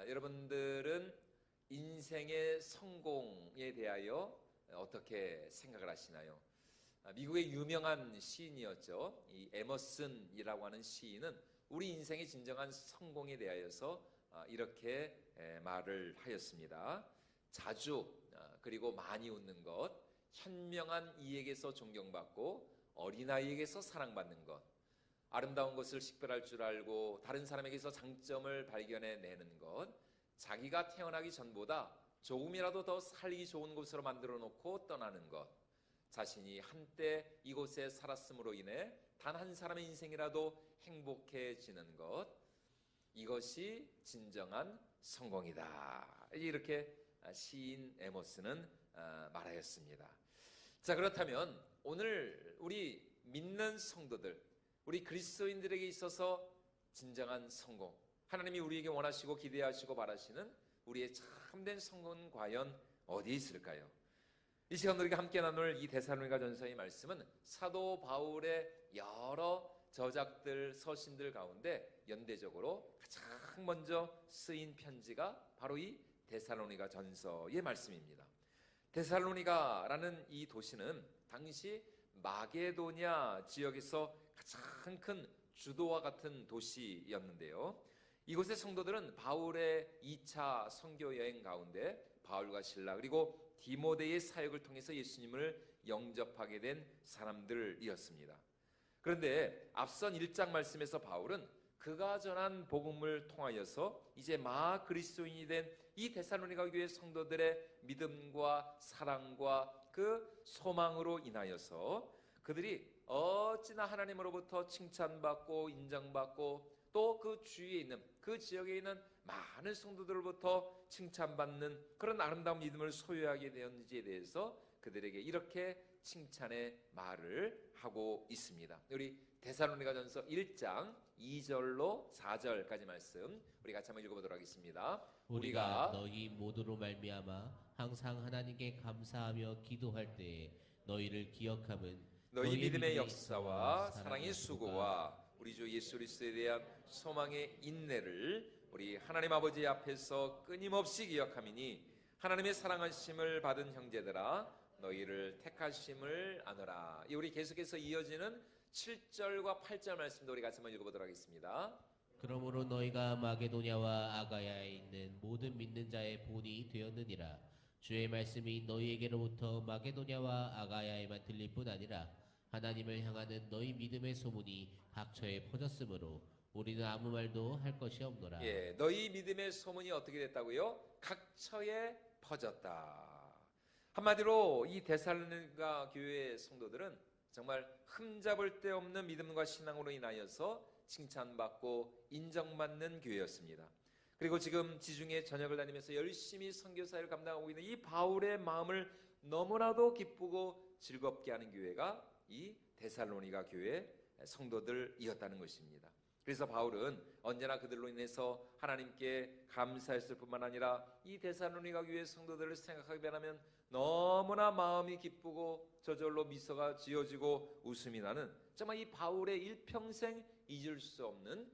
여러분들은 인생의 성공에 대하여 어떻게 생각을 하시나요? 미국의 유명한 시인이었죠. 이 에머슨이라고 하는 시인은 우리 인생의 진정한 성공에 대하여서 이렇게 말을 하였습니다. 자주 그리고 많이 웃는 것, 현명한 이에게서 존경받고 어린아이에게서 사랑받는 것, 아름다운 것을 식별할 줄 알고 다른 사람에게서 장점을 발견해내는 것, 자기가 태어나기 전보다 조금이라도 더 살기 좋은 곳으로 만들어 놓고 떠나는 것, 자신이 한때 이곳에 살았음으로 인해 단 한 사람의 인생이라도 행복해지는 것, 이것이 진정한 성공이다. 이렇게 시인 에머슨은 말하였습니다. 자, 그렇다면 오늘 우리 믿는 성도들, 우리 그리스도인들에게 있어서 진정한 성공, 하나님이 우리에게 원하시고 기대하시고 바라시는 우리의 참된 성공은 과연 어디에 있을까요? 이 시간 우리가 함께 나눌 이 데살로니가전서의 말씀은 사도 바울의 여러 저작들, 서신들 가운데 연대적으로 가장 먼저 쓰인 편지가 바로 이 데살로니가전서의 말씀입니다. 데살로니가라는 이 도시는 당시 마게도냐 지역에서 가장 큰 주도와 같은 도시였는데요. 이곳의 성도들은 바울의 2차 선교 여행 가운데 바울과 실라 그리고 디모데의 사역을 통해서 예수님을 영접하게 된 사람들이었습니다. 그런데 앞선 1장 말씀에서 바울은 그가 전한 복음을 통하여서 이제 마 그리스도인이 된 이 데살로니가 교회 성도들의 믿음과 사랑과 그 소망으로 인하여서 그들이 어찌나 하나님으로부터 칭찬받고 인정받고 또 그 주위에 있는 그 지역에 있는 많은 성도들로부터 칭찬받는 그런 아름다운 믿음을 소유하게 되었는지에 대해서 그들에게 이렇게 칭찬의 말을 하고 있습니다. 우리 데살로니가전서 1장 2절로 4절까지 말씀 우리 같이 한번 읽어보도록 하겠습니다. 우리가 너희 모두로 말미암아 항상 하나님께 감사하며 기도할 때에 너희를 기억함은 너희 믿음의 역사와 사랑의 수고와 우리 주 예수 그리스도에 대한 소망의 인내를 우리 하나님 아버지 앞에서 끊임없이 기억함이니 하나님의 사랑하심을 받은 형제들아 너희를 택하심을 아노라. 우리 계속해서 이어지는 7절과 8절 말씀도 우리 같이 한번 읽어보도록 하겠습니다. 그러므로 너희가 마게도냐와 아가야에 있는 모든 믿는 자의 본이 되었느니라. 주의 말씀이 너희에게로부터 마게도냐와 아가야에만 들릴 뿐 아니라 하나님을 향하는 너희 믿음의 소문이 각처에 퍼졌으므로 우리는 아무 말도 할 것이 없노라. 너희 믿음의 소문이 어떻게 됐다고요? 각처에 퍼졌다. 한마디로 이 데살로니가 교회의 성도들은 정말 흠잡을 데 없는 믿음과 신앙으로 인하여서 칭찬받고 인정받는 교회였습니다. 그리고 지금 지중해 전역을 다니면서 열심히 선교사를 감당하고 있는 이 바울의 마음을 너무나도 기쁘고 즐겁게 하는 교회가 이 데살로니가 교회 성도들이었다는 것입니다. 그래서 바울은 언제나 그들로 인해서 하나님께 감사했을 뿐만 아니라 이 데살로니가 교회 성도들을 생각하게 되면 너무나 마음이 기쁘고 저절로 미소가 지어지고 웃음이 나는 정말 이 바울의 일평생 잊을 수 없는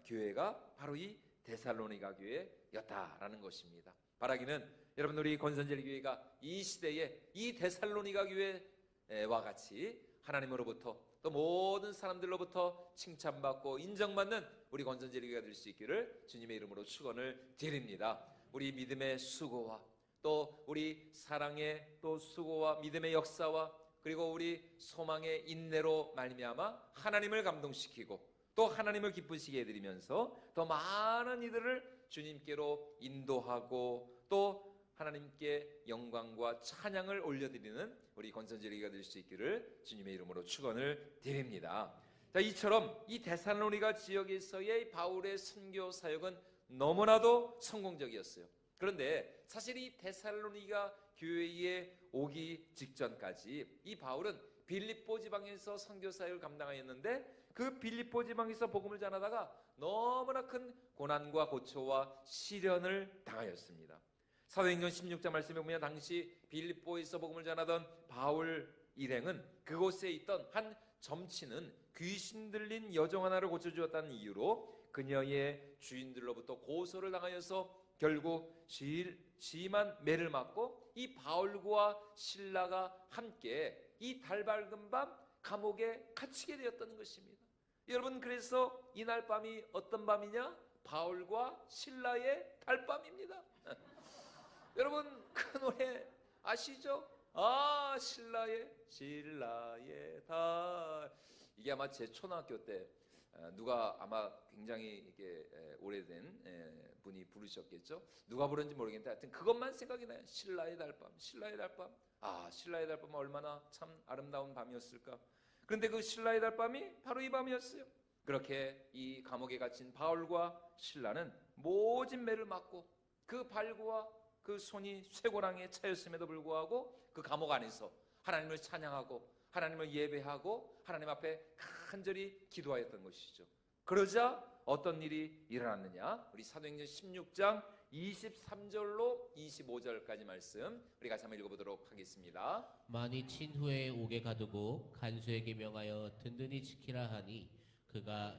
교회가 바로 이 데살로니가 교회였다라는 것입니다. 바라기는 여러분 우리 권선젤 교회가 이 시대에 이 데살로니가 교회와 같이 하나님으로부터 또 모든 사람들로부터 칭찬받고 인정받는 우리 권선제리가 될 수 있기를 주님의 이름으로 축원을 드립니다. 우리 믿음의 수고와 또 우리 사랑의 또 수고와 믿음의 역사와 그리고 우리 소망의 인내로 말미암아 하나님을 감동시키고 또 하나님을 기쁘시게 해드리면서 더 많은 이들을 주님께로 인도하고 또 하나님께 영광과 찬양을 올려드리는 우리 권선제리가 될 수 있기를 주님의 이름으로 축원을 드립니다. 자, 이처럼 이 데살로니가 지역에서의 바울의 선교 사역은 너무나도 성공적이었어요. 그런데 사실 이 데살로니가 교회에 오기 직전까지 이 바울은 빌립보 지방에서 선교 사역을 감당하였는데 그 빌립보 지방에서 복음을 전하다가 너무나 큰 고난과 고초와 시련을 당하였습니다. 사도행전 16장 말씀에 보면 당시 빌립보에서 복음을 전하던 바울 일행은 그곳에 있던 한 점치는 귀신 들린 여종 하나를 고쳐주었다는 이유로 그녀의 주인들로부터 고소를 당하여서 결국 심한 매를 맞고 이 바울과 신라가 함께 이 달밝은 밤 감옥에 갇히게 되었다는 것입니다. 여러분, 그래서 이날 밤이 어떤 밤이냐? 바울과 신라의 달밤입니다. 여러분, 그 노래 아시죠? 아, 신라의 달. 이게 아마 제 초등학교 때 누가 아마 굉장히 이게 오래된 분이 부르셨겠죠. 누가 부른지 모르겠는데 하여튼 그것만 생각이 나요. 신라의 달밤. 아, 신라의 달밤은 얼마나 참 아름다운 밤이었을까. 그런데 그 신라의 달밤이 바로 이 밤이었어요. 그렇게 이 감옥에 갇힌 바울과 신라는 모진 매를 맞고 그 발과 그 손이 쇠고랑에 차였음에도 불구하고 그 감옥 안에서 하나님을 찬양하고 하나님을 예배하고 하나님 앞에 간절히 기도하였던 것이죠. 그러자 어떤 일이 일어났느냐? 우리 사도행전 16장 23절로 25절까지 말씀 우리 같이 한번 읽어보도록 하겠습니다. 만이 친 후에 옥에 가두고 간수에게 명하여 든든히 지키라 하니 그가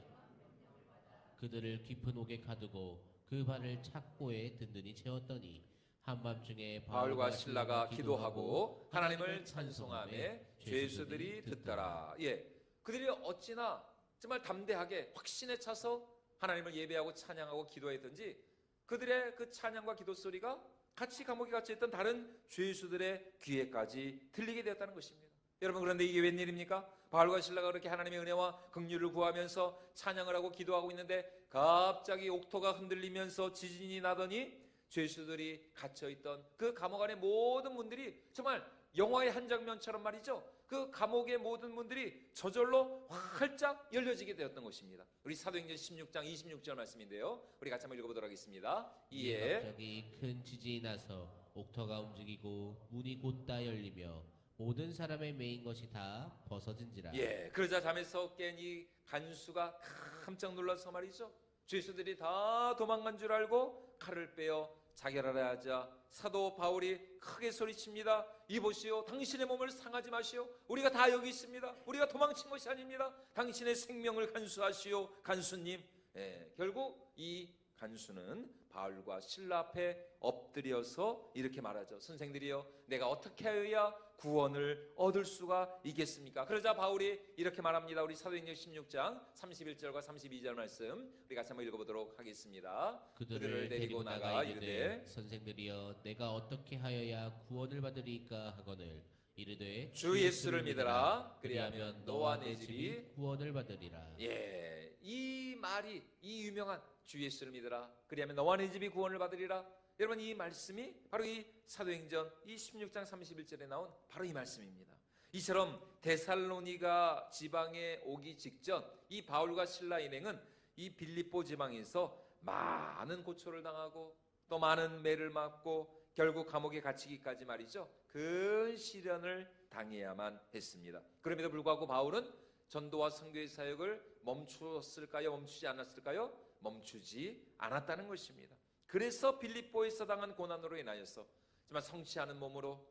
그들을 깊은 옥에 가두고 그 발을 착고에 든든히 채웠더니 한밤중에 바울과 신라가 기도하고 하나님을 찬송하며 죄수들이 듣더라. 예, 그들이 어찌나 정말 담대하게 확신에 차서 하나님을 예배하고 찬양하고 기도했던지 그들의 그 찬양과 기도 소리가 같이 감옥에 갇혀있던 다른 죄수들의 귀에까지 들리게 되었다는 것입니다. 여러분, 그런데 이게 웬일입니까? 바울과 신라가 그렇게 하나님의 은혜와 긍휼을 구하면서 찬양을 하고 기도하고 있는데 갑자기 옥토가 흔들리면서 지진이 나더니 죄수들이 갇혀있던 그 감옥 안의 모든 문들이 정말 영화의 한 장면처럼 말이죠. 그 감옥의 모든 문들이 저절로 활짝 열려지게 되었던 것입니다. 우리 사도행전 16장 26절 말씀인데요. 우리 같이 한번 읽어보도록 하겠습니다. 이에 갑자기 큰 지진이 나서 옥터가 움직이고 문이 곧다 열리며 모든 사람의 매인 것이 다 벗어진지라. 예, 그러자 잠에서 깬 이 간수가 깜짝 놀라서 말이죠. 죄수들이 다 도망간 줄 알고 칼을 빼어 자결하려 하자 사도 바울이 크게 소리칩니다. 이보시오, 당신의 몸을 상하지 마시오. 우리가 다 여기 있습니다. 우리가 도망친 것이 아닙니다. 당신의 생명을 간수하시오, 간수님. 예, 결국 이 간수는 바울과 신라 앞에 엎드려서 이렇게 말하죠. 선생들이여, 내가 어떻게 하여야 구원을 얻을 수가 있겠습니까? 그러자 바울이 이렇게 말합니다. 우리 사도행전 16장 31절과 32절 말씀 우리 같이 한번 읽어보도록 하겠습니다. 그들을 데리고 나가 이르되 선생들이여 내가 어떻게 하여야 구원을 받으리까 하거늘 이르되 주 예수를 믿으라. 그리하면 너와 내 집이 구원을 받으리라. 예, 이 말이, 이 유명한 주 예수를 믿으라. 그리하면 너와 내 집이 구원을 받으리라. 여러분, 이 말씀이 바로 이 사도행전 이 16장 31절에 나온 바로 이 말씀입니다. 이처럼 데살로니가 지방에 오기 직전 이 바울과 신라 일행은 이 빌립보 지방에서 많은 고초를 당하고 또 많은 매를 맞고 결국 감옥에 갇히기까지 말이죠. 큰 시련을 당해야만 했습니다. 그럼에도 불구하고 바울은 전도와 선교의 사역을 멈추었을까요? 멈추지 않았을까요? 멈추지 않았다는 것입니다. 그래서 빌립보에서 당한 고난으로 인하여서 정말 성취하는 몸으로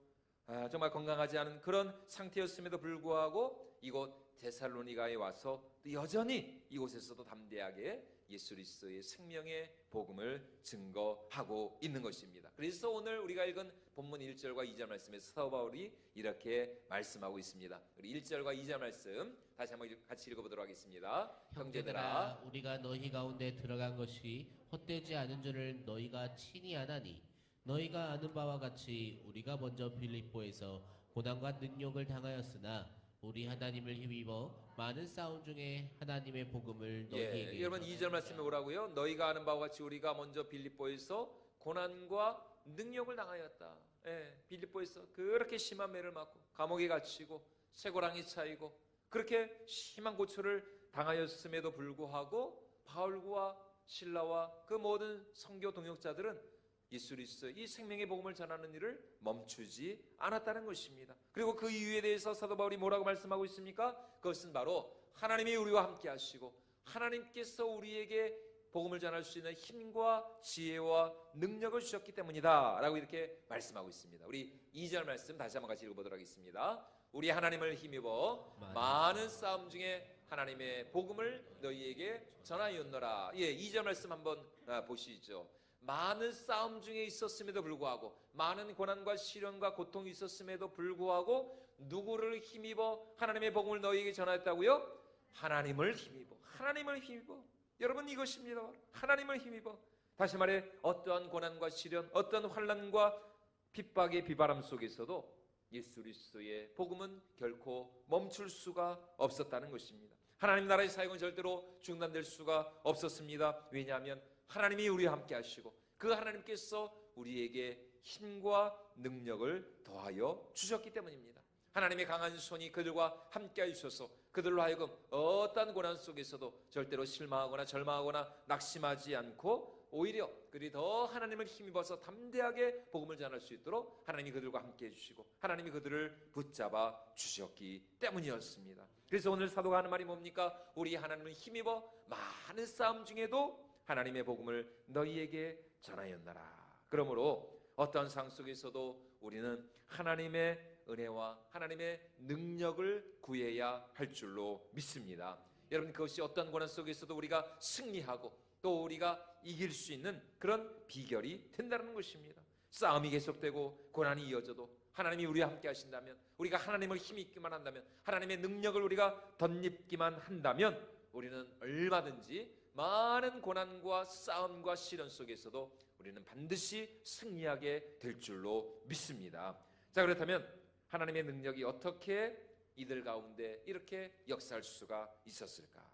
정말 건강하지 않은 그런 상태였음에도 불구하고 이곳 데살로니가에 와서 여전히 이곳에서도 담대하게 예수 그리스도의 생명의 복음을 증거하고 있는 것입니다. 그래서 오늘 우리가 읽은 본문 1절과 2절 말씀에서 사도 바울이 이렇게 말씀하고 있습니다. 우리 1절과 2절 말씀 다시 한번 같이 읽어보도록 하겠습니다. 형제들아, 우리가 너희 가운데 들어간 것이 헛되지 않은 줄을 너희가 친히 아나니 너희가 아는 바와 같이 우리가 먼저 빌립보에서 고난과 능욕을 당하였으나 우리 하나님을 힘입어 많은 싸움 중에 하나님의 복음을 너희에게 여러분 2절 말씀에 뭐라고요? 너희가 아는 바와 같이 우리가 먼저 빌립보에서 고난과 능욕을 당하였다. 빌립보에서 그렇게 심한 매를 맞고 감옥에 갇히고 쇠고랑이 차이고 그렇게 심한 고초를 당하였음에도 불구하고 바울과 신라와 그 모든 선교 동역자들은 예수 그리스도의 이 생명의 복음을 전하는 일을 멈추지 않았다는 것입니다. 그리고 그 이유에 대해서 사도 바울이 뭐라고 말씀하고 있습니까? 그것은 바로 하나님이 우리와 함께 하시고 하나님께서 우리에게 복음을 전할 수 있는 힘과 지혜와 능력을 주셨기 때문이다 라고 이렇게 말씀하고 있습니다. 우리 2절 말씀 다시 한번 같이 읽어보도록 하겠습니다. 우리 하나님을 힘입어 많은 싸움 중에 하나님의 복음을 너희에게 전하였노라. 예, 2절 말씀 한번 보시죠. 많은 싸움 중에 있었음에도 불구하고, 많은 고난과 시련과 고통이 있었음에도 불구하고 누구를 힘입어 하나님의 복음을 너희에게 전하였다고요? 하나님을 힘입어. 하나님을 힘입어. 여러분, 이것입니다. 하나님을 힘입어. 다시 말해, 어떠한 고난과 시련, 어떠한 환난과 핍박의 비바람 속에서도 예수 그리스도의 복음은 결코 멈출 수가 없었다는 것입니다. 하나님 나라의 사역은 절대로 중단될 수가 없었습니다. 왜냐하면 하나님이 우리와 함께 하시고 그 하나님께서 우리에게 힘과 능력을 더하여 주셨기 때문입니다. 하나님의 강한 손이 그들과 함께 하셔서 그들로 하여금 어떠한 고난 속에서도 절대로 실망하거나 절망하거나 낙심하지 않고 오히려 그들이 더 하나님을 힘입어서 담대하게 복음을 전할 수 있도록 하나님이 그들과 함께 해주시고 하나님이 그들을 붙잡아 주셨기 때문이었습니다. 그래서 오늘 사도가 하는 말이 뭡니까? 우리 하나님을 힘입어 많은 싸움 중에도 하나님의 복음을 너희에게 전하였나라. 그러므로 어떠한 상황 속에서도 우리는 하나님의 은혜와 하나님의 능력을 구해야 할 줄로 믿습니다. 여러분, 그것이 어떤 고난 속에서도 우리가 승리하고 또 우리가 이길 수 있는 그런 비결이 된다는 것입니다. 싸움이 계속되고 고난이 이어져도 하나님이 우리와 함께 하신다면, 우리가 하나님을 힘입기만 한다면, 하나님의 능력을 우리가 덧입기만 한다면 우리는 얼마든지 많은 고난과 싸움과 시련 속에서도 우리는 반드시 승리하게 될 줄로 믿습니다. 자, 그렇다면 하나님의 능력이 어떻게 이들 가운데 이렇게 역사할 수가 있었을까?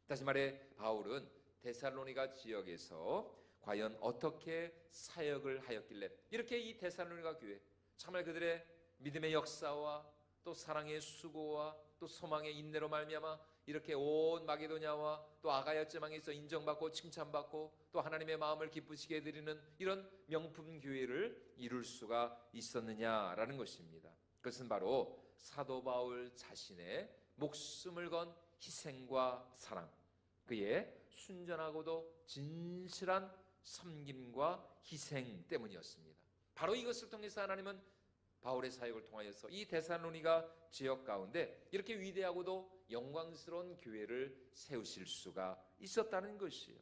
다시 말해, 바울은 데살로니가 지역에서 과연 어떻게 사역을 하였길래 이렇게 이 데살로니가 교회, 정말 그들의 믿음의 역사와 또 사랑의 수고와 또 소망의 인내로 말미암아 이렇게 온 마게도냐와 또 아가야 지방에서 인정받고 칭찬받고 또 하나님의 마음을 기쁘시게 해드리는 이런 명품 교회를 이룰 수가 있었느냐라는 것입니다. 그것은 바로 사도 바울 자신의 목숨을 건 희생과 사랑, 그의 순전하고도 진실한 섬김과 희생 때문이었습니다. 바로 이것을 통해서 하나님은 바울의 사역을 통하여서 이 데살로니가 지역 가운데 이렇게 위대하고도 영광스러운 교회를 세우실 수가 있었다는 것이에요.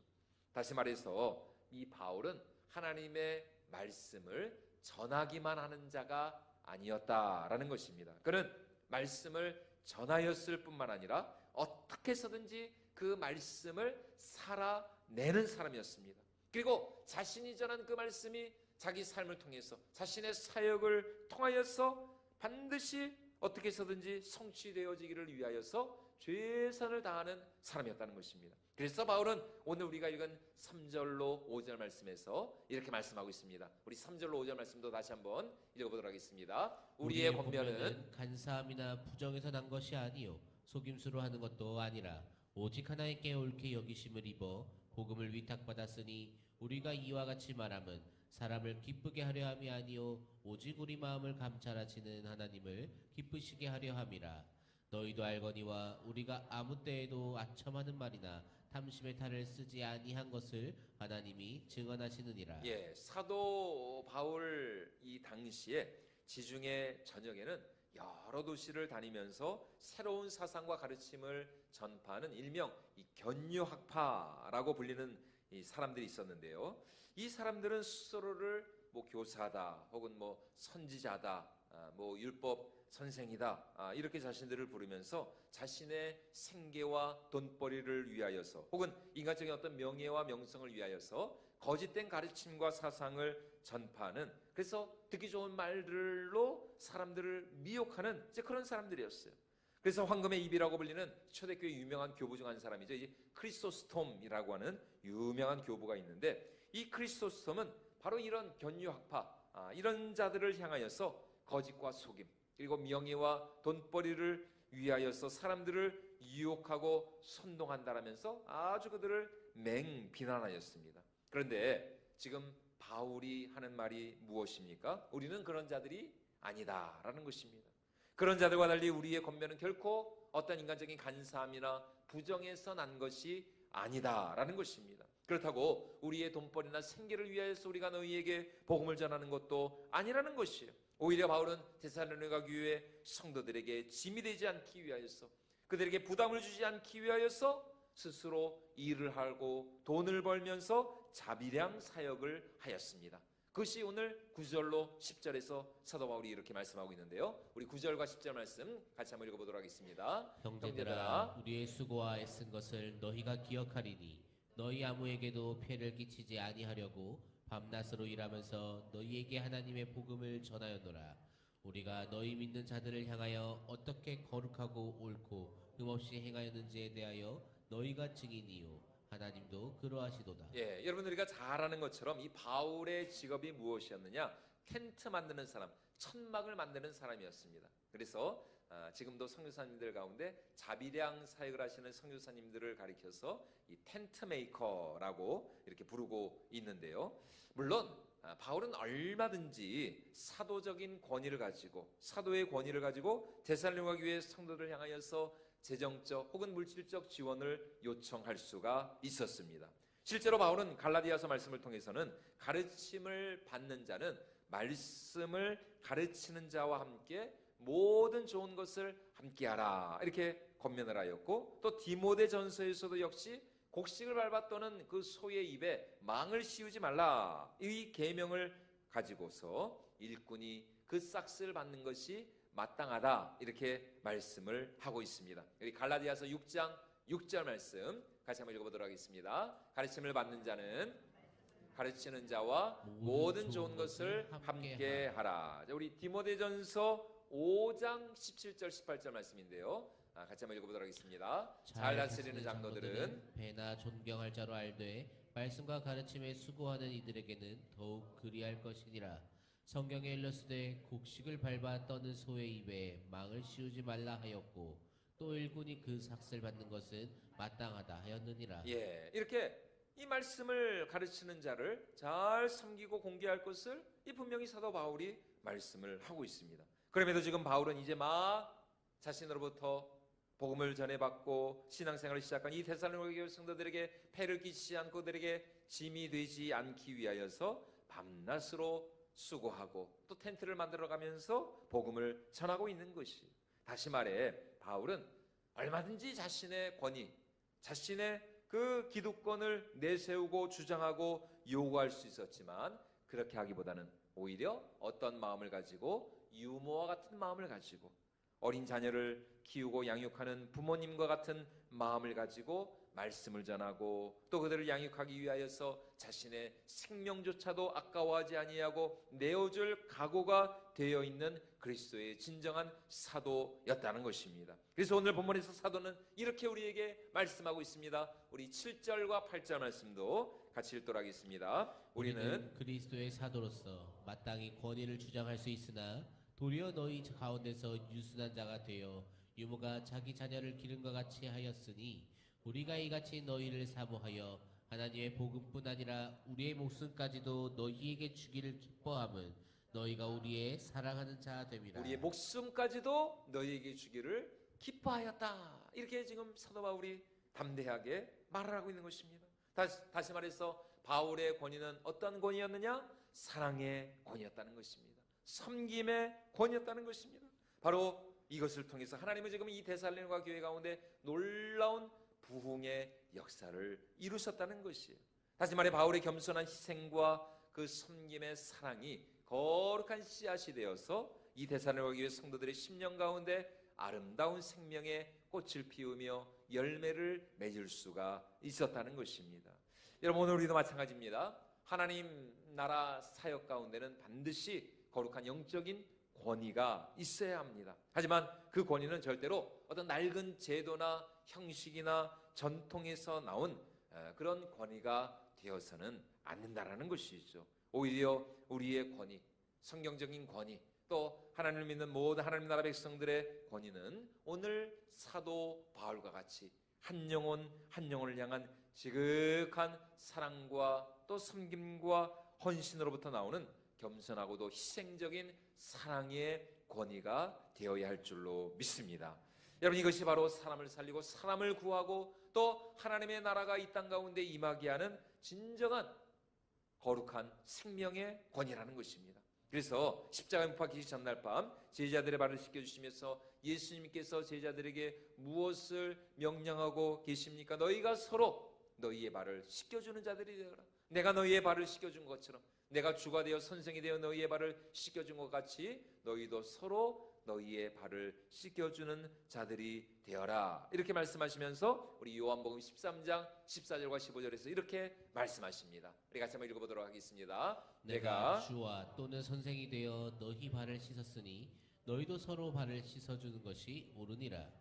다시 말해서 이 바울은 하나님의 말씀을 전하기만 하는 자가 아니었다라는 것입니다. 그는 말씀을 전하였을 뿐만 아니라 어떻게 해서든지 그 말씀을 살아내는 사람이었습니다. 그리고 자신이 전한 그 말씀이 자기 삶을 통해서 자신의 사역을 통하여서 반드시 어떻게 해서든지 성취되어지기를 위하여서 최선을 다하는 사람이었다는 것입니다. 그래서 바울은 오늘 우리가 읽은 3절로 5절 말씀에서 이렇게 말씀하고 있습니다. 우리 3절로 5절 말씀도 다시 한번 읽어보도록 하겠습니다. 우리의 권면은 간사함이나 부정에서 난 것이 아니요 속임수로 하는 것도 아니라 오직 하나님께 옳게 여기심을 입어 복음을 위탁받았으니 우리가 이와 같이 말함은 사람을 기쁘게 하려 함이 아니요 오직 우리 마음을 감찰하시는 하나님을 기쁘시게 하려 함이라. 너희도 알거니와 우리가 아무 때에도 아첨하는 말이나 탐심의 탈을 쓰지 아니한 것을 하나님이 증언하시느니라. 예, 사도 바울 이 당시에 지중해 전역에는 여러 도시를 다니면서 새로운 사상과 가르침을 전파하는 일명 이 견유학파라고 불리는 이 사람들이 있었는데요. 이 사람들은 스스로를 뭐 교사다 혹은 뭐 선지자다, 뭐 율법 선생이다, 이렇게 자신들을 부르면서 자신의 생계와 돈벌이를 위하여서 혹은 인간적인 어떤 명예와 명성을 위하여서 거짓된 가르침과 사상을 전파하는, 그래서 듣기 좋은 말들로 사람들을 미혹하는 이제 그런 사람들이었어요. 그래서 황금의 입이라고 불리는 초대교회 유명한 교부 중 한 사람이죠. 이 크리소스톰이라고 하는 유명한 교부가 있는데 이 크리소스톰은 바로 이런 견유학파, 이런 자들을 향하여서 거짓과 속임 그리고 명예와 돈벌이를 위하여서 사람들을 유혹하고 선동한다라면서 아주 그들을 맹비난하였습니다. 그런데 지금 바울이 하는 말이 무엇입니까? 우리는 그런 자들이 아니다라는 것입니다. 그런 자들과 달리 우리의 권면은 결코 어떤 인간적인 간사함이나 부정에서 난 것이 아니다라는 것입니다. 그렇다고 우리의 돈벌이나 생계를 위하여서 우리가 너희에게 복음을 전하는 것도 아니라는 것이에요. 오히려 바울은 데살로니가 교회 성도들에게 짐이 되지 않기 위하여서 그들에게 부담을 주지 않기 위하여서 스스로 일을 하고 돈을 벌면서 자비량 사역을 하였습니다. 그것이 오늘 9절로 10절에서 사도 바울이 이렇게 말씀하고 있는데요. 우리 9절과 10절 말씀 같이 한번 읽어보도록 하겠습니다. 형제들아 우리의 수고와 애쓴 것을 너희가 기억하리니 너희 아무에게도 폐를 끼치지 아니하려고 밤낮으로 일하면서 너희에게 하나님의 복음을 전하였노라. 우리가 너희 믿는 자들을 향하여 어떻게 거룩하고 옳고 흠없이 행하였는지에 대하여 너희가 증인이요 하나님도 그러하시도다. 예, 여러분 우리가 잘 아는 것처럼 이 바울의 직업이 무엇이었느냐? 텐트 만드는 사람, 천막을 만드는 사람이었습니다. 그래서 지금도 선교사님들 가운데 자비량 사역을 하시는 선교사님들을 가리켜서 이 텐트 메이커라고 이렇게 부르고 있는데요. 물론 바울은 얼마든지 사도적인 권위를 가지고 사도의 권위를 가지고 데살로니가 교회 성도들 향하여서 재정적 혹은 물질적 지원을 요청할 수가 있었습니다. 실제로 바울은 갈라디아서 말씀을 통해서는 가르침을 받는 자는 말씀을 가르치는 자와 함께 모든 좋은 것을 함께하라 이렇게 권면을 하였고, 또 디모데전서에서도 역시 곡식을 밟아 떠는 그 소의 입에 망을 씌우지 말라 이 계명을 가지고서 일꾼이 그 싹스를 받는 것이 마땅하다 이렇게 말씀을 하고 있습니다. 여기 갈라디아서 6장 6절 말씀 같이 한번 읽어보도록 하겠습니다. 가르침을 받는 자는 가르치는 자와 모든 좋은 것을 함께 하라. 우리 디모데전서 5장 17절 18절 말씀인데요. 같이 한번 읽어보도록 하겠습니다. 잘 다스리는 장로들은 배나 존경할 자로 알되 말씀과 가르침에 수고하는 이들에게는 더욱 그리할 것이니라. 성경에 일렀으되 곡식을 밟아 떠는 소의 입에 망을 씌우지 말라 하였고 또 일꾼이 그 삭슬 받는 것은 마땅하다 하였느니라. 예, 이렇게 이 말씀을 가르치는 자를 잘 섬기고 공개할 것을 이 분명히 사도 바울이 말씀을 하고 있습니다. 그럼에도 지금 바울은 이제 막 자신으로부터 복음을 전해받고 신앙생활을 시작한 이 데살로니가 교회 성도들에게 폐를 끼치지 않고 그들에게 짐이 되지 않기 위하여서 밤낮으로 수고하고 또 텐트를 만들어가면서 복음을 전하고 있는 것이, 다시 말해 바울은 얼마든지 자신의 권위, 자신의 그 기득권을 내세우고 주장하고 요구할 수 있었지만 그렇게 하기보다는 오히려 어떤 마음을 가지고 유모와 같은 마음을 가지고 어린 자녀를 키우고 양육하는 부모님과 같은 마음을 가지고 말씀을 전하고 또 그들을 양육하기 위하여서 자신의 생명조차도 아까워하지 아니하고 내어줄 각오가 되어 있는 그리스도의 진정한 사도였다는 것입니다. 그래서 오늘 본문에서 사도는 이렇게 우리에게 말씀하고 있습니다. 우리 7절과 8절 말씀도 같이 읽도록 하겠습니다. 우리는 그리스도의 사도로서 마땅히 권위를 주장할 수 있으나 도리어 너희 가운데서 유순한 자가 되어 유모가 자기 자녀를 기른과 같이 하였으니 우리가 이같이 너희를 사모하여 하나님의 복음뿐 아니라 우리의 목숨까지도 너희에게 주기를 기뻐함은 너희가 우리의 사랑하는 자 됨이라. 우리의 목숨까지도 너희에게 주기를 기뻐하였다. 이렇게 지금 사도 바울이 담대하게 말을 하고 있는 것입니다. 다시 말해서 바울의 권위는 어떤 권위였느냐? 사랑의 권위였다는 것입니다. 섬김의 권위였다는 것입니다. 바로 이것을 통해서 하나님은 지금 이 데살로니가 교회 가운데 놀라운 부흥의 역사를 이루셨다는 것이에요. 다시 말해 바울의 겸손한 희생과 그 섬김의 사랑이 거룩한 씨앗이 되어서 이 데살로니가 교회 성도들의 심령 가운데 아름다운 생명의 꽃을 피우며 열매를 맺을 수가 있었다는 것입니다. 여러분 오늘 우리도 마찬가지입니다. 하나님 나라 사역 가운데는 반드시 거룩한 영적인 권위가 있어야 합니다. 하지만 그 권위는 절대로 어떤 낡은 제도나 형식이나 전통에서 나온 그런 권위가 되어서는 않는다라는 것이죠. 오히려 우리의 권위, 성경적인 권위, 또 하나님을 믿는 모든 하나님 나라 백성들의 권위는 오늘 사도 바울과 같이 한 영혼 한 영혼을 향한 지극한 사랑과 또 섬김과 헌신으로부터 나오는 겸손하고도 희생적인 사랑의 권위가 되어야 할 줄로 믿습니다. 여러분 이것이 바로 사람을 살리고 사람을 구하고 또 하나님의 나라가 이 땅 가운데 임하게 하는 진정한 거룩한 생명의 권위라는 것입니다. 그래서 십자가에 못 박히기 전날 밤 제자들의 발을 씻겨주시면서 예수님께서 제자들에게 무엇을 명령하고 계십니까? 너희가 서로 너희의 발을 씻겨주는 자들이 되어라. 내가 너희의 발을 씻겨준 것처럼, 내가 주가 되어 선생이 되어 너희의 발을 씻겨준 것 같이 너희도 서로 너희의 발을 씻겨주는 자들이 되어라. 이렇게 말씀하시면서 우리 요한복음 13장 14절과 15절에서 이렇게 말씀하십니다. 우리 같이 한번 읽어보도록 하겠습니다. 내가 주와 또는 선생이 되어 너희 발을 씻었으니 너희도 서로 발을 씻어주는 것이 옳으니라.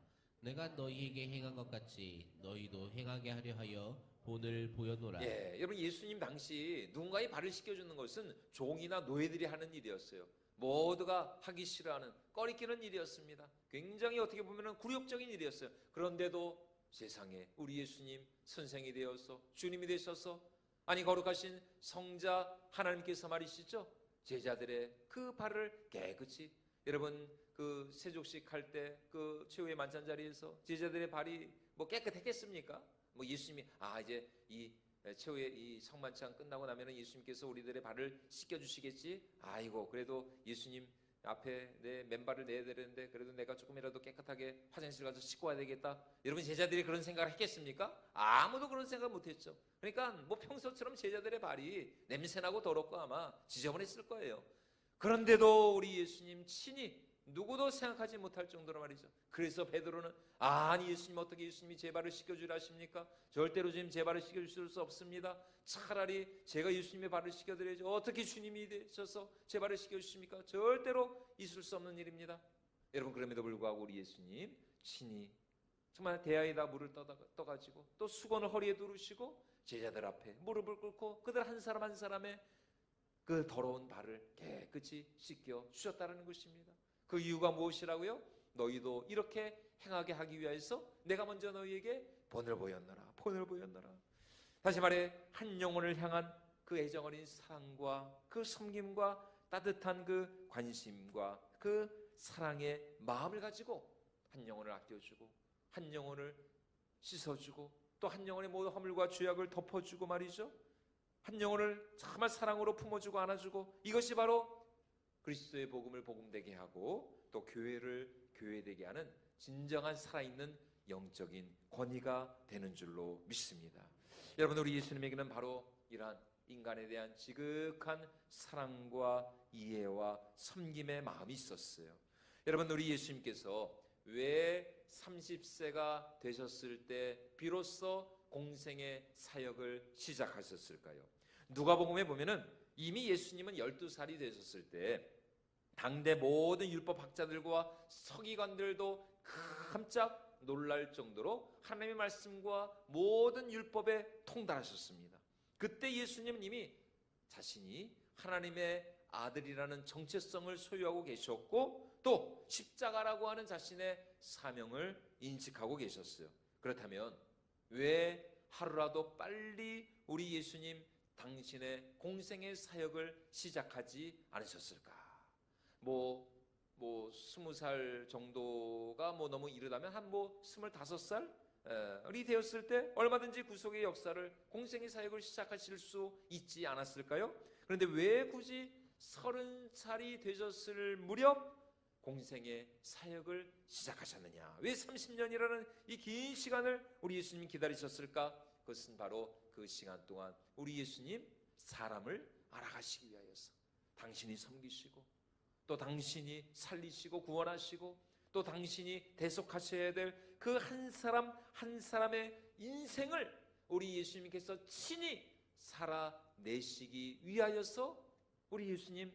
내가 너희에게 행한 것 같이 너희도 행하게 하려 하여 본을 보여노라. 여러분, 예수님 당시 누군가의 발을 씻겨주는 것은 종이나 노예들이 하는 일이었어요. 모두가 하기 싫어하는 꺼리끼는 일이었습니다. 굉장히 어떻게 보면 굴욕적인 일이었어요. 그런데도 세상에 우리 예수님 선생이 되어서 주님이 되셔서, 아니 거룩하신 성자 하나님께서 말이시죠, 제자들의 그 발을 깨끗이, 여러분 그 세족식 할 때 그 최후의 만찬 자리에서 제자들의 발이 뭐 깨끗했겠습니까? 뭐 예수님이 이제 이 최후의 이 성만찬 끝나고 나면은 예수님께서 우리들의 발을 씻겨주시겠지. 아이고 그래도 예수님 앞에 내 맨발을 내야 되는데 그래도 내가 조금이라도 깨끗하게 화장실 가서 씻고 와야 되겠다. 여러분 제자들이 그런 생각을 했겠습니까? 아무도 그런 생각 못했죠. 그러니까 뭐 평소처럼 제자들의 발이 냄새나고 더럽고 아마 지저분했을 거예요. 그런데도 우리 예수님 친히 누구도 생각하지 못할 정도로 말이죠. 그래서 베드로는 아니 예수님 어떻게 예수님이 제 발을 씻겨주라 하십니까? 절대로 주님 제 발을 씻겨주실 수 없습니다. 차라리 제가 예수님의 발을 씻겨드려야죠. 어떻게 주님이 되셔서 제 발을 씻겨주십니까? 절대로 있을 수 없는 일입니다. 여러분 그럼에도 불구하고 우리 예수님 친히 정말 대야에다 물을 떠가지고 또 수건을 허리에 두르시고 제자들 앞에 무릎을 꿇고 그들 한 사람 한 사람의 그 더러운 발을 깨끗이 씻겨 주셨다는 것입니다. 그 이유가 무엇이라고요? 너희도 이렇게 행하게 하기 위하여서 내가 먼저 너희에게 본을 보였노라. 본을 보였노라. 다시 말해 한 영혼을 향한 그 애정 어린 사랑과 그 섬김과 따뜻한 그 관심과 그 사랑의 마음을 가지고 한 영혼을 아껴주고 한 영혼을 씻어주고 또 한 영혼의 모든 허물과 죄악을 덮어주고 말이죠. 한 영혼을 정말 사랑으로 품어주고 안아주고, 이것이 바로 그리스도의 복음을 복음되게 하고 또 교회를 교회되게 하는 진정한 살아있는 영적인 권위가 되는 줄로 믿습니다. 여러분 우리 예수님에게는 바로 이러한 인간에 대한 지극한 사랑과 이해와 섬김의 마음이 있었어요. 여러분 우리 예수님께서 왜 30세가 되셨을 때 비로소 공생의 사역을 시작하셨을까요? 누가복음에 보면은 이미 예수님은 12살이 되셨을 때 당대 모든 율법학자들과 서기관들도 깜짝 놀랄 정도로 하나님의 말씀과 모든 율법에 통달하셨습니다. 그때 예수님은 이미 자신이 하나님의 아들이라는 정체성을 소유하고 계셨고 또 십자가라고 하는 자신의 사명을 인식하고 계셨어요. 그렇다면 왜 하루라도 빨리 우리 예수님 당신의 공생의 사역을 시작하지 않으셨을까? 뭐 20살 정도가 너무 이르다면 한 25살이 되었을 때 얼마든지 구속의 역사를 공생의 사역을 시작하실 수 있지 않았을까요? 그런데 왜 굳이 30살이 되셨을 무렵 공생의 사역을 시작하셨느냐? 왜 30년이라는 이 긴 시간을 우리 예수님이 기다리셨을까? 그것은 바로 그 시간 동안 우리 예수님 사람을 알아가시기 위하여서 당신이 섬기시고 또 당신이 살리시고 구원하시고 또 당신이 대속하셔야 될 그 한 사람 한 사람의 인생을 우리 예수님께서 친히 살아내시기 위하여서 우리 예수님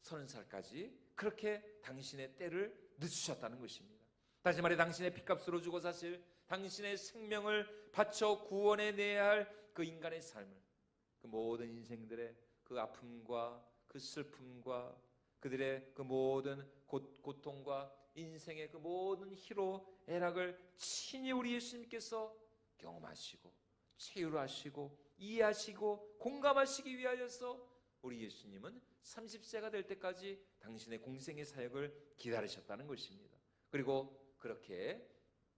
30살까지 그렇게 당신의 때를 늦추셨다는 것입니다. 다시 말해 당신의 피값으로 주고 사실 당신의 생명을 바쳐 구원해내야 할 그 인간의 삶을, 그 모든 인생들의 그 아픔과 그 슬픔과 그들의 그 모든 고통과 인생의 그 모든 희로 애락을 친히 우리 예수님께서 경험하시고 체휼하시고 이해하시고 공감하시기 위하여서 우리 예수님은 30세가 될 때까지 당신의 공생의 사역을 기다리셨다는 것입니다. 그리고 그렇게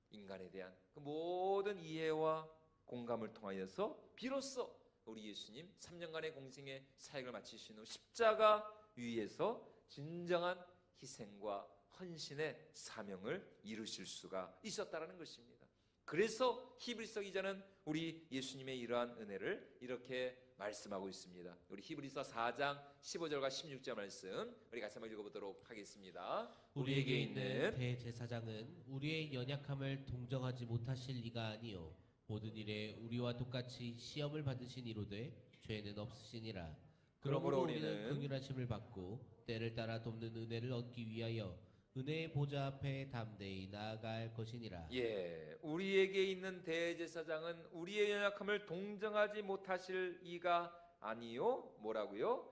인간에 대한 그 모든 이해와 공감을 통하여서 비로소 우리 예수님 3년간의 공생의 사역을 마치신 후 십자가 위에서 진정한 희생과 헌신의 사명을 이루실 수가 있었다라는 것입니다. 그래서 히브리서 기자는 우리 예수님의 이러한 은혜를 이렇게 말씀하고 있습니다. 우리 히브리서 4장 15절과 16절 말씀 우리 같이 한번 읽어보도록 하겠습니다. 우리에게 있는 대제사장은 우리의 연약함을 동정하지 못하실 이가 아니요 모든 일에 우리와 똑같이 시험을 받으신 이로되 죄는 없으시니라. 그러므로 우리는 긍휼하심을 받고 때를 따라 돕는 은혜를 얻기 위하여 은혜의 보좌 앞에 담대히 나아갈 것이니라. 예, 우리에게 있는 대제사장은 우리의 연약함을 동정하지 못하실 이가 아니요 뭐라고요?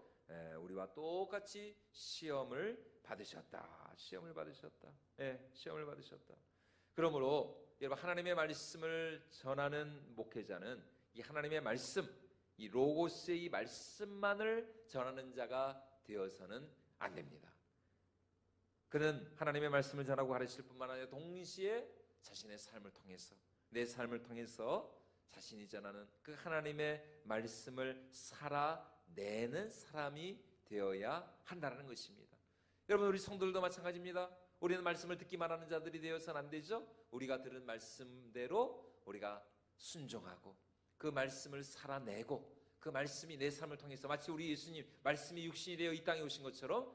우리와 똑같이 시험을 받으셨다. 시험을 받으셨다. 시험을 받으셨다. 그러므로 여러분 하나님의 말씀을 전하는 목회자는 이 하나님의 말씀, 이 로고스의 이 말씀만을 전하는 자가 되어서는 안 됩니다. 그는 하나님의 말씀을 전하고 가르칠 뿐만 아니라 동시에 자신의 삶을 통해서 내 삶을 통해서 자신이 전하는 그 하나님의 말씀을 살아내는 사람이 되어야 한다는 것입니다. 여러분 우리 성도들도 마찬가지입니다. 우리는 말씀을 듣기만 하는 자들이 되어서는 안 되죠. 우리가 들은 말씀대로 우리가 순종하고 그 말씀을 살아내고 그 말씀이 내 삶을 통해서 마치 우리 예수님 말씀이 육신이 되어 이 땅에 오신 것처럼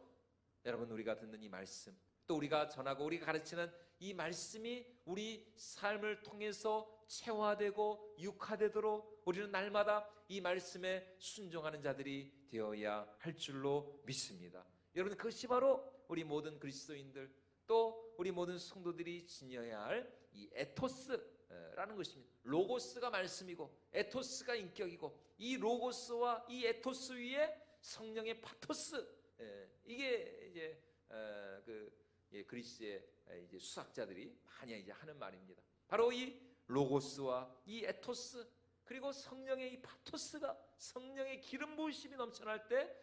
여러분 우리가 듣는 이 말씀 또 우리가 전하고 우리가 가르치는 이 말씀이 우리 삶을 통해서 체화되고 육화되도록 우리는 날마다 이 말씀에 순종하는 자들이 되어야 할 줄로 믿습니다. 여러분 그것이 바로 우리 모든 그리스도인들 또 우리 모든 성도들이 지녀야 할 이 에토스라는 것입니다. 로고스가 말씀이고 에토스가 인격이고 이 로고스와 이 에토스 위에 성령의 파토스 이게 이제 그리스의 이제 수학자들이 많이 이제 하는 말입니다. 바로 이 로고스와 이 에토스 그리고 성령의 이 파토스가 성령의 기름 부으심이 넘쳐날 때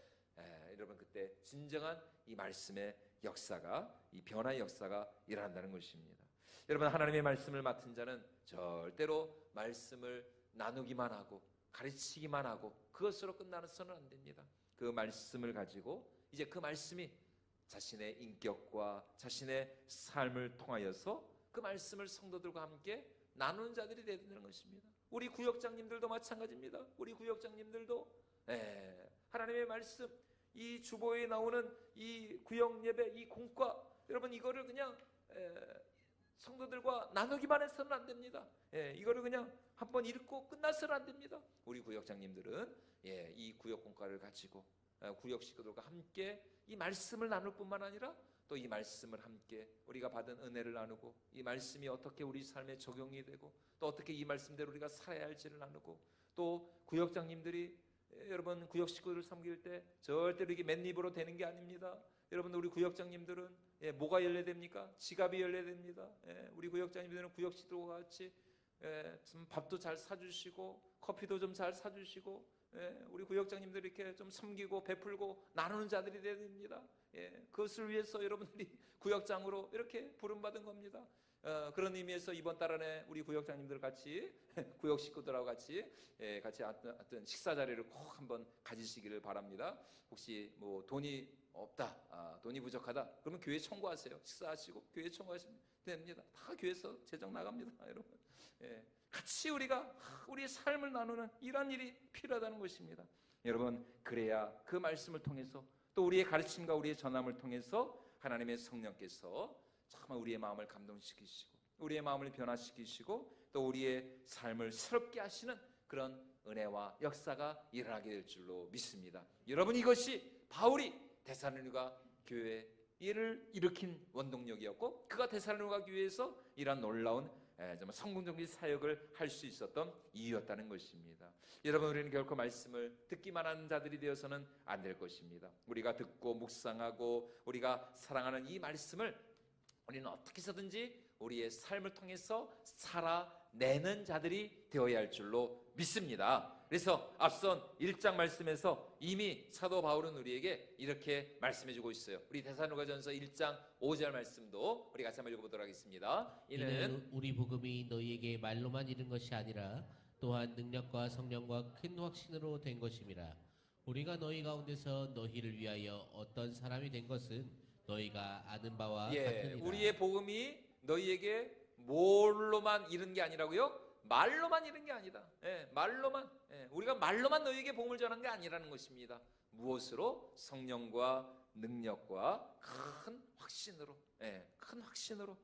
여러분 그때 진정한 이 말씀의 역사가 이 변화의 역사가 일어난다는 것입니다. 여러분 하나님의 말씀을 맡은 자는 절대로 말씀을 나누기만 하고 가르치기만 하고 그것으로 끝나서는 안 됩니다. 그 말씀을 가지고 이제 그 말씀이 자신의 인격과 자신의 삶을 통하여서 그 말씀을 성도들과 함께 나누는 자들이 되야 되는 것입니다. 우리 구역장님들도 마찬가지입니다. 우리 구역장님들도 하나님의 말씀 이 주보에 나오는 이 구역 예배 이 공과 여러분 이거를 그냥 성도들과 나누기만 해서는 안 됩니다. 이거를 그냥 한번 읽고 끝나서는 안 됩니다. 우리 구역장님들은 이 구역 공과를 가지고 구역 식구들과 함께 이 말씀을 나눌 뿐만 아니라 또 이 말씀을 함께 우리가 받은 은혜를 나누고 이 말씀이 어떻게 우리 삶에 적용이 되고 또 어떻게 이 말씀대로 우리가 살아야 할지를 나누고 또 구역장님들이 여러분 구역 식구들을 섬길 때 절대로 이게 맨입으로 되는 게 아닙니다. 여러분 우리 구역장님들은 뭐가 열려야 됩니까? 지갑이 열려야 됩니다. 우리 구역장님들은 구역 식구들과 같이 좀 밥도 잘 사주시고 커피도 좀 잘 사주시고 우리 구역장님들 이렇게 좀 섬기고 베풀고 나누는 자들이 되어야 됩니다. 그것을 위해서 여러분들이 구역장으로 이렇게 부름받은 겁니다. 그런 의미에서 이번 달 안에 우리 구역장님들 같이 구역 식구들하고 같이 하여튼 식사 자리를 꼭 한번 가지시기를 바랍니다. 혹시 뭐 돈이 없다, 돈이 부족하다, 그러면 교회 청구하세요. 식사하시고 교회 청구하시면 됩니다. 다 교회에서 재정 나갑니다, 여러분. 같이 우리가 우리의 삶을 나누는 이런 일이 필요하다는 것입니다. 여러분 그래야 그 말씀을 통해서 또 우리의 가르침과 우리의 전함을 통해서 하나님의 성령께서 정말 우리의 마음을 감동시키시고 우리의 마음을 변화시키시고 또 우리의 삶을 새롭게 하시는 그런 은혜와 역사가 일어나게 될 줄로 믿습니다. 여러분 이것이 바울이 데살로니가 교회에 이를 일으킨 원동력이었고 그가 데살로니가 교회에서 이러한 놀라운 정말 성공적인 사역을 할 수 있었던 이유였다는 것입니다. 여러분 우리는 결코 말씀을 듣기만 하는 자들이 되어서는 안 될 것입니다. 우리가 듣고 묵상하고 우리가 사랑하는 이 말씀을 우리는 어떻게 해서든지 우리의 삶을 통해서 살아내는 자들이 되어야 할 줄로 믿습니다. 그래서 앞선 1장 말씀에서 이미 사도 바울은 우리에게 이렇게 말씀해주고 있어요. 우리 데살로니가전서 1장 5절 말씀도 우리 같이 한번 읽어보도록 하겠습니다. 이는 우리 복음이 너희에게 말로만 이른 것이 아니라 또한 능력과 성령과 큰 확신으로 된 것임이라. 우리가 너희 가운데서 너희를 위하여 어떤 사람이 된 것은 너희가 아는 바와 같으니라. 우리의 복음이 너희에게 뭘로만 이른 게 아니라고요? 말로만 이른 게 아니다. 말로만. 우리가 말로만 너희에게 복음을 전한 게 아니라는 것입니다. 무엇으로? 성령과 능력과 큰 확신으로. 큰 확신으로.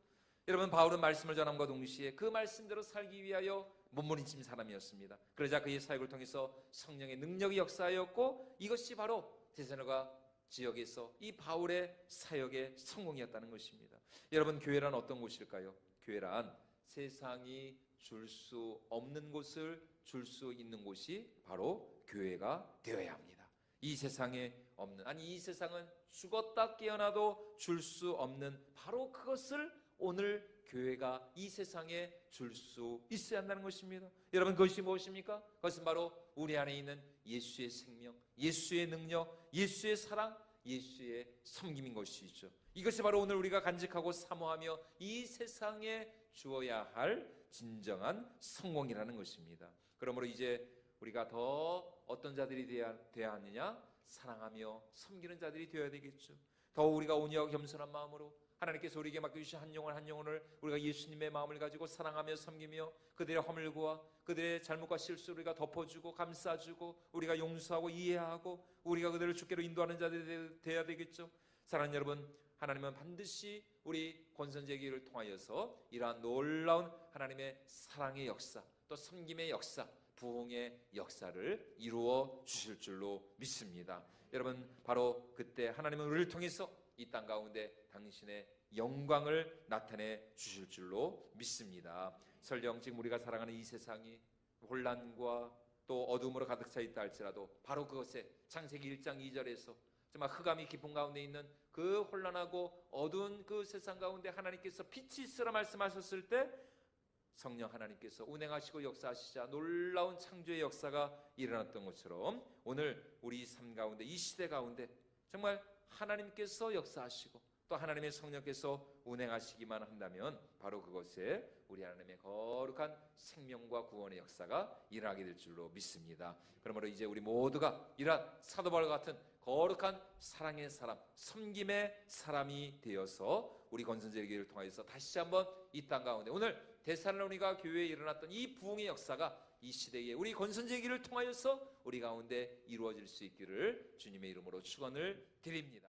여러분, 바울은 말씀을 전함과 동시에 그 말씀대로 살기 위하여 몸부림친 사람이었습니다. 그러자 그의 사역을 통해서 성령의 능력이 역사하였고, 이것이 바로 데살로니가 지역에서 이 바울의 사역의 성공이었다는 것입니다. 여러분, 교회란 어떤 곳일까요? 교회란 세상이 줄 수 없는 곳을 줄 수 있는 곳이 바로 교회가 되어야 합니다. 이 세상에 없는, 이 세상은 죽었다 깨어나도 줄 수 없는 바로 그것을 오늘 교회가 이 세상에 줄 수 있어야 한다는 것입니다. 여러분, 그것이 무엇입니까? 그것은 바로 우리 안에 있는 예수의 생명, 예수의 능력, 예수의 사랑, 예수의 섬김인 것이죠. 이것이 바로 오늘 우리가 간직하고 사모하며 이 세상에 주어야 할 진정한 성공이라는 것입니다. 그러므로 이제 우리가 더 어떤 자들이 되어야 하느냐? 사랑하며 섬기는 자들이 되어야 되겠죠. 더 우리가 온유하고 겸손한 마음으로 하나님께서 우리에게 맡겨주신 한 영혼을 우리가 예수님의 마음을 가지고 사랑하며 섬기며 그들의 허물과 그들의 잘못과 실수를 우리가 덮어주고 감싸주고 우리가 용서하고 이해하고 우리가 그들을 주께로 인도하는 자들이 되어야 되겠죠. 사랑하는 여러분, 하나님은 반드시 우리 권선제기를 통하여서 이러한 놀라운 하나님의 사랑의 역사, 또 섬김의 역사, 부흥의 역사를 이루어 주실 줄로 믿습니다. 여러분, 바로 그때 하나님은 우리를 통해서 이 땅 가운데 당신의 영광을 나타내 주실 줄로 믿습니다. 설령 지금 우리가 살아가는 이 세상이 혼란과 또 어둠으로 가득 차 있다 할지라도 바로 그것에 창세기 1장 2절에서 정말 흑암이 깊은 가운데 있는 그 혼란하고 어두운 그 세상 가운데 하나님께서 빛이 있으라 말씀하셨을 때 성령 하나님께서 운행하시고 역사하시자 놀라운 창조의 역사가 일어났던 것처럼 오늘 우리 삶 가운데 이 시대 가운데 정말 하나님께서 역사하시고 또 하나님의 성령께서 운행하시기만 한다면 바로 그것에 우리 하나님의 거룩한 생명과 구원의 역사가 일어나게 될 줄로 믿습니다. 그러므로 이제 우리 모두가 이러한 사도 바울과 같은 거룩한 사랑의 사람, 섬김의 사람이 되어서 우리 권선제기를 통해서 다시 한번 이 땅 가운데 오늘 데살로니가 교회에 일어났던 이 부흥의 역사가 이 시대에 우리 권선제기를 통하여서 우리 가운데 이루어질 수 있기를 주님의 이름으로 축원을 드립니다.